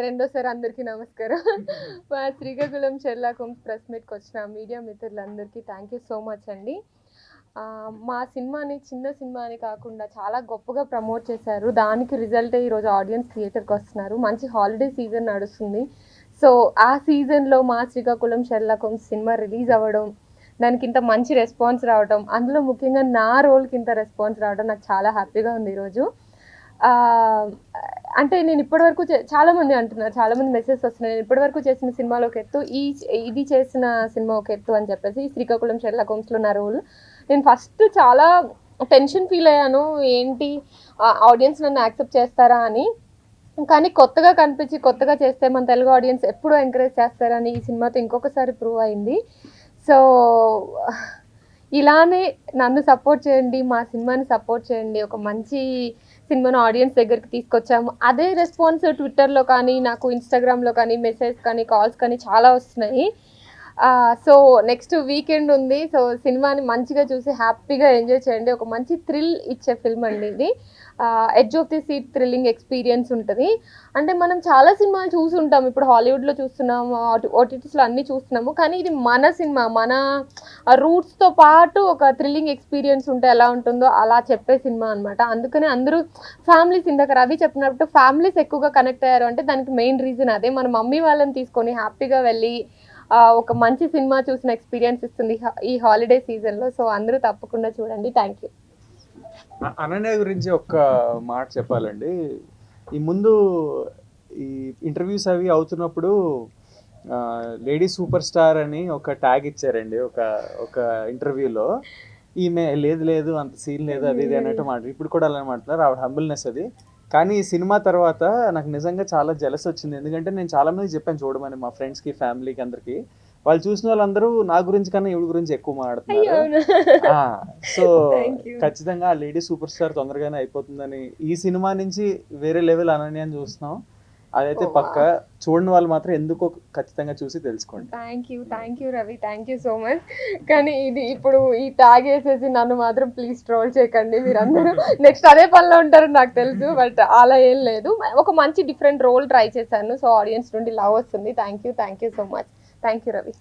రెండోసారి అందరికీ నమస్కారం. మా శ్రీకాకుళం షెర్లాక్ హోమ్స్ ప్రెస్ మీట్కి వచ్చిన మీడియా మిత్రులందరికీ థ్యాంక్ యూ సో మచ్ అండి. మా సినిమాని చిన్న సినిమా అని కాకుండా చాలా గొప్పగా ప్రమోట్ చేశారు. దానికి రిజల్టే ఈరోజు ఆడియన్స్ థియేటర్కి వస్తున్నారు. మంచి హాలిడే సీజన్ నడుస్తుంది. సో ఆ సీజన్లో మా Srikakulam Sherlock Holmes cinema release అవ్వడం, దానికి ఇంత మంచి రెస్పాన్స్ రావడం, అందులో ముఖ్యంగా నా రోల్కి ఇంత రెస్పాన్స్ రావడం నాకు చాలా హ్యాపీగా ఉంది ఈరోజు. అంటే నేను ఇప్పటివరకు చాలామంది అంటున్నారు, చాలామంది మెసేజ్ వస్తున్నాయి, నేను ఇప్పటివరకు చేసిన సినిమాలో ఒక ఎత్తు, ఇది చేసిన సినిమా ఒక ఎత్తు అని చెప్పేసి. శ్రీకాకుళం షెర్లాక్ హోమ్స్లో నా రోల్ నేను ఫస్ట్ చాలా టెన్షన్ ఫీల్ అయ్యాను, ఏంటి ఆడియన్స్ నన్ను యాక్సెప్ట్ చేస్తారా అని. కానీ కొత్తగా కనిపించి కొత్తగా చేస్తే మన తెలుగు ఆడియన్స్ ఎప్పుడూ ఎంకరేజ్ చేస్తారని ఈ సినిమాతో ఇంకొకసారి ప్రూవ్ అయింది. సో ఇలానే నన్ను సపోర్ట్ చేయండి, మా సినిమాని సపోర్ట్ చేయండి. ఒక మంచి సినిమాను ఆడియన్స్ దగ్గరికి తీసుకొచ్చాము. అదే రెస్పాన్స్ ట్విట్టర్లో కానీ, నాకు ఇన్స్టాగ్రామ్లో కానీ, మెసేజ్ కానీ, కాల్స్ కానీ చాలా వస్తున్నాయి. సో నెక్స్ట్ వీకెండ్ ఉంది. సో సినిమాని మంచిగా చూసి హ్యాపీగా ఎంజాయ్ చేయండి. ఒక మంచి థ్రిల్ ఇచ్చే ఫిల్మ్ అండి ఇది. Edge of the seat thrilling experience ఉంటుంది. అంటే మనం చాలా సినిమాలు చూసి ఉంటాం, ఇప్పుడు హాలీవుడ్లో చూస్తున్నాము, ఓటీటీస్లో అన్నీ చూస్తున్నాము. కానీ ఇది మన సినిమా, మన రూట్స్తో పాటు ఒక థ్రిల్లింగ్ ఎక్స్పీరియన్స్ ఉంటే ఎలా ఉంటుందో అలా చెప్పే సినిమా అనమాట. అందుకని అందరూ ఫ్యామిలీస్, ఇందాక రవి చెప్పినట్టు ఫ్యామిలీస్ ఎక్కువగా కనెక్ట్ అయ్యారు అంటే దానికి మెయిన్ రీజన్ అదే. మన మమ్మీ వాళ్ళని తీసుకొని హ్యాపీగా వెళ్ళి ఒక మంచి సినిమా చూసిన ఎక్స్పీరియన్స్ ఇస్తుంది ఈ హాలిడే సీజన్లో. సో అందరూ తప్పకుండా చూడండి. Thank you. అనన్య గురించి ఒక్క మాట చెప్పాలండి. ఈ ముందు ఈ ఇంటర్వ్యూస్ అవి అవుతున్నప్పుడు లేడీ సూపర్ స్టార్ అని ఒక ట్యాగ్ ఇచ్చారండి ఒక ఇంటర్వ్యూలో. ఈమె లేదు అంత సీన్ లేదు అది ఇది అన్నట్టు మాట. ఇప్పుడు కూడా అలా మాట్లాడారు, ఆవిడ హంబుల్నెస్ అది. కానీ ఈ సినిమా తర్వాత నాకు నిజంగా చాలా జలస్ వచ్చింది. ఎందుకంటే నేను చాలా మందికి చెప్పాను చూడమని, మా ఫ్రెండ్స్కి, ఫ్యామిలీకి, అందరికి. వాళ్ళు చూసిన వాళ్ళందరూ నా గురించి కన్నా ఈవిడ గురించి ఎక్కువ మాట్లాడుతున్నారు. సో ఖచ్చితంగా ఆ లేడీ సూపర్ స్టార్ తొందరగానే అయిపోతుందని ఈ సినిమా నుంచి వేరే లెవెల్ అనన్యాన్ని చూస్తున్నాం. అదైతే పక్క. చూడని వాళ్ళు మాత్రం ఎందుకో ఖచ్చితంగా చూసి తెలుసుకోండి. Thank you Ravi, thank you so much. కానీ ఇది ఇప్పుడు ఈ ట్యాగ్ వేసేసి నన్ను మాత్రం ప్లీజ్ ట్రోల్ చేయకండి. మీరందరూ నెక్స్ట్ అదే పనిలో ఉంటారని నాకు తెలుసు, బట్ అలా ఏం లేదు. ఒక మంచి డిఫరెంట్ రోల్ ట్రై చేశాను. సో ఆడియన్స్ నుండి లవ్ వస్తుంది. Thank you so much. Thank you Ravi.